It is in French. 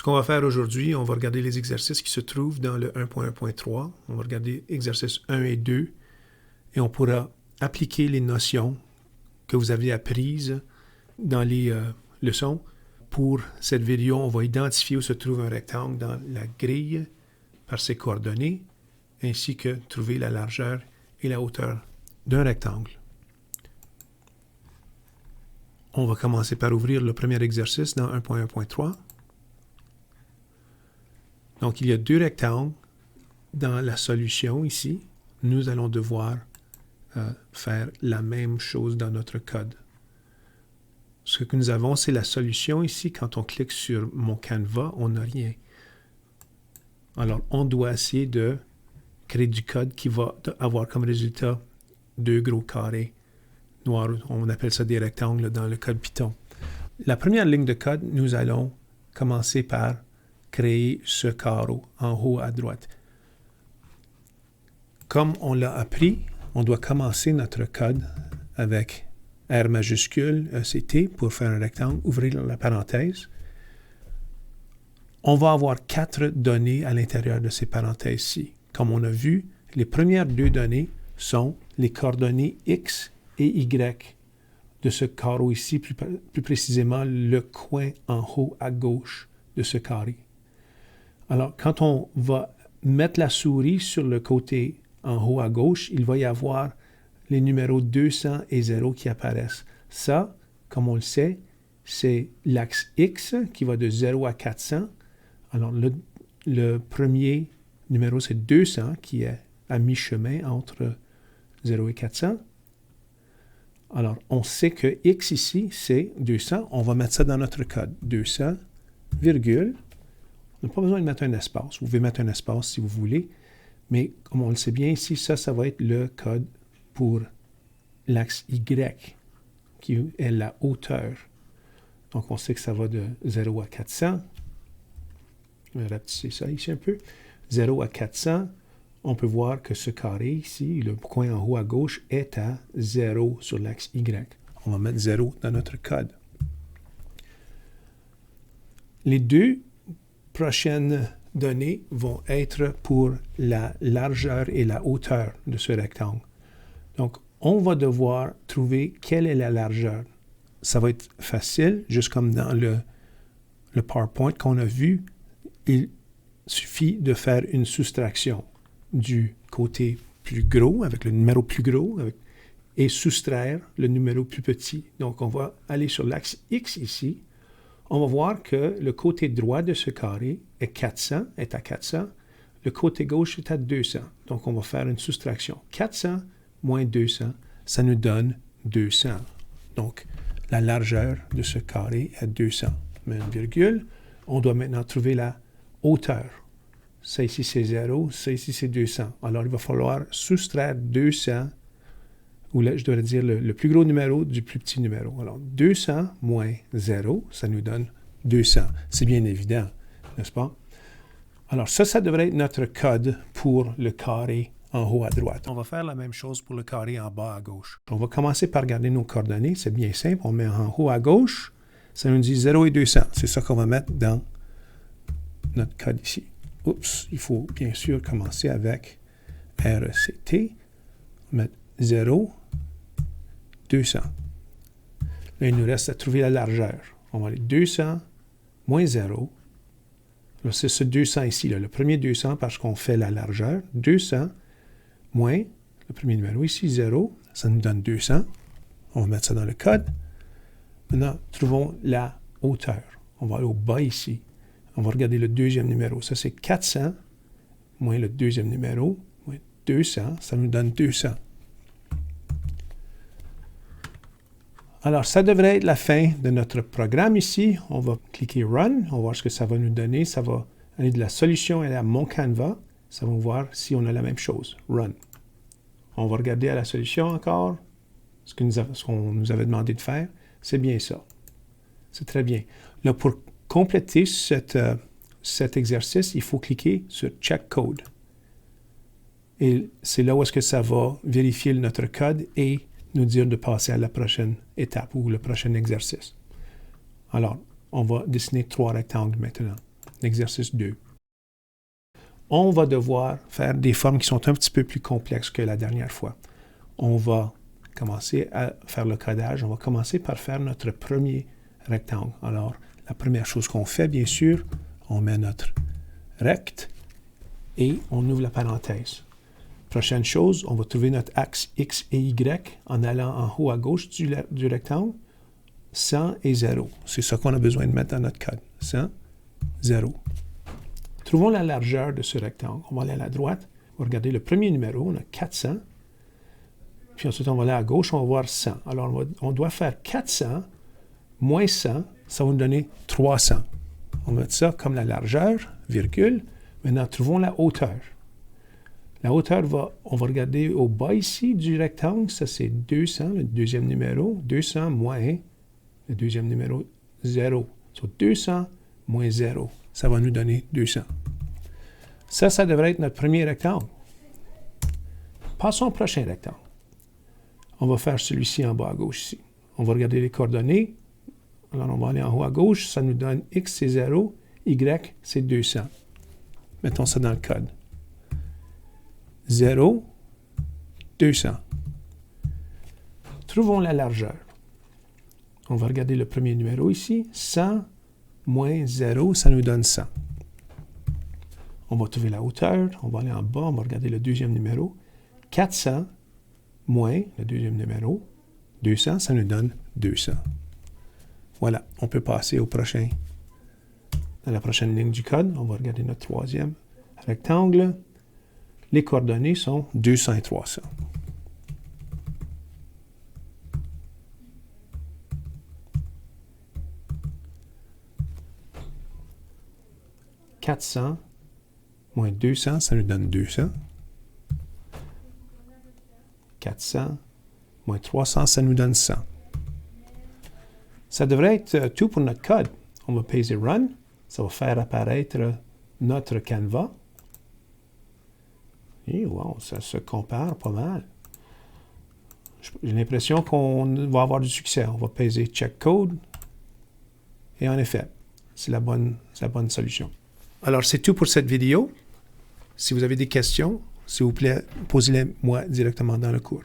qu'on va faire aujourd'hui, on va regarder les exercices qui se trouvent dans le 1.1.3. On va regarder exercices 1 et 2 et on pourra appliquer les notions que vous avez apprises dans les leçons. Pour cette vidéo, on va identifier où se trouve un rectangle dans la grille par ses coordonnées, ainsi que trouver la largeur et la hauteur d'un rectangle. On va commencer par ouvrir le premier exercice dans 1.1.3. Donc, il y a deux rectangles dans la solution ici. Nous allons devoir faire la même chose dans notre code. Ce que nous avons, c'est la solution ici. Quand on clique sur mon canevas, on n'a rien. Alors, on doit essayer de créer du code qui va avoir comme résultat deux gros carrés noirs. On appelle ça des rectangles dans le code Python. La première ligne de code, nous allons commencer par créer ce carreau en haut à droite. Comme on l'a appris, on doit commencer notre code avec R majuscule, ECT, pour faire un rectangle, ouvrir la parenthèse. On va avoir 4 données à l'intérieur de ces parenthèses-ci. Comme on a vu, les premières 2 données sont les coordonnées X et Y de ce carreau ici, plus précisément le coin en haut à gauche de ce carré. Alors, quand on va mettre la souris sur le côté en haut à gauche, il va y avoir les numéros 200 et 0 qui apparaissent. Ça, comme on le sait, c'est l'axe X qui va de 0 à 400. Alors, le premier numéro, c'est 200 qui est à mi-chemin entre 0 et 400. Alors, on sait que X ici, c'est 200. On va mettre ça dans notre code. 200, virgule. On n'a pas besoin de mettre un espace. Vous pouvez mettre un espace si vous voulez. Mais comme on le sait bien ici, ça va être le code pour l'axe Y, qui est la hauteur. Donc, on sait que ça va de 0 à 400. Je vais rapetisser ça ici un peu. 0 à 400, on peut voir que ce carré ici, le coin en haut à gauche, est à 0 sur l'axe Y. On va mettre 0 dans notre code. Les deux prochaines données vont être pour la largeur et la hauteur de ce rectangle. Donc, on va devoir trouver quelle est la largeur. Ça va être facile, juste comme dans le PowerPoint qu'on a vu. Il suffit de faire une soustraction du côté plus gros, avec le numéro plus gros, et soustraire le numéro plus petit. Donc, on va aller sur l'axe X ici. On va voir que le côté droit de ce carré est à 400. Le côté gauche est à 200. Donc, on va faire une soustraction. 400 moins 200, ça nous donne 200. Donc, la largeur de ce carré est 200. On met une virgule. On doit maintenant trouver la hauteur. Ça ici, c'est 0. Ça ici, c'est 200. Alors, il va falloir soustraire 200, ou là, je devrais dire le plus gros numéro du plus petit numéro. Alors, 200 moins 0, ça nous donne 200. C'est bien évident, n'est-ce pas? Alors, ça devrait être notre code pour le carré en haut à droite. On va faire la même chose pour le carré en bas à gauche. On va commencer par regarder nos coordonnées. C'est bien simple. On met en haut à gauche. Ça nous dit 0 et 200. C'est ça qu'on va mettre dans notre code ici. Oups, il faut bien sûr commencer avec RECT. On va mettre 0, 200. Là, il nous reste à trouver la largeur. On va aller 200 moins 0. Là, c'est ce 200 ici, là, le premier 200 parce qu'on fait la largeur. 200 moins le premier numéro ici, 0. Ça nous donne 200. On va mettre ça dans le code. Maintenant, trouvons la hauteur. On va aller au bas ici. On va regarder le deuxième numéro. Ça, c'est 400 moins le deuxième numéro, moins 200. Ça nous donne 200. Alors, ça devrait être la fin de notre programme ici. On va cliquer Run. On va voir ce que ça va nous donner. Ça va aller de la solution à mon canevas. Ça va voir si on a la même chose. Run. On va regarder à la solution encore. Ce qu'on nous avait demandé de faire. C'est bien ça. C'est très bien. Là, pour compléter cet exercice, il faut cliquer sur Check Code. Et c'est là où est-ce que ça va vérifier notre code et nous dire de passer à la prochaine étape ou le prochain exercice. Alors, on va dessiner 3 rectangles maintenant. l'exercice 2. On va devoir faire des formes qui sont un petit peu plus complexes que la dernière fois. On va commencer à faire le codage. On va commencer par faire notre premier rectangle. Alors, la première chose qu'on fait, bien sûr, on met notre rect et on ouvre la parenthèse. Prochaine chose, on va trouver notre axe X et Y en allant en haut à gauche du rectangle. 100 et 0. C'est ça qu'on a besoin de mettre dans notre code. 100, 0. Trouvons la largeur de ce rectangle. On va aller à la droite. On va regarder le premier numéro. On a 400. Puis ensuite, on va aller à gauche. On va voir 100. Alors, on doit faire 400 moins 100. Ça va nous donner 300. On va mettre ça comme la largeur, virgule. Maintenant, trouvons la hauteur. La hauteur, on va regarder au bas ici du rectangle. Ça, c'est 200, le deuxième numéro. 200 moins le deuxième numéro, 0. So, 200 moins 0. Ça va nous donner 200. Ça devrait être notre premier rectangle. Passons au prochain rectangle. On va faire celui-ci en bas à gauche ici. On va regarder les coordonnées. Alors, on va aller en haut à gauche. Ça nous donne X, c'est 0. Y, c'est 200. Mettons ça dans le code. 0, 200. Trouvons la largeur. On va regarder le premier numéro ici. 100 moins 0, ça nous donne 100. On va trouver la hauteur. On va aller en bas. On va regarder le deuxième numéro. 400 moins le deuxième numéro. 200, ça nous donne 200. Voilà. On peut passer dans la prochaine ligne du code. On va regarder notre troisième rectangle. Les coordonnées sont 200 et 300. 400 moins 200, ça nous donne 200. 400 moins 300, ça nous donne 100. Ça devrait être tout pour notre code. On va peser Run. Ça va faire apparaître notre canevas. Et wow, ça se compare pas mal. J'ai l'impression qu'on va avoir du succès. On va peser Check Code. Et en effet, c'est la bonne solution. Alors, c'est tout pour cette vidéo. Si vous avez des questions, s'il vous plaît, posez-les moi directement dans le cours.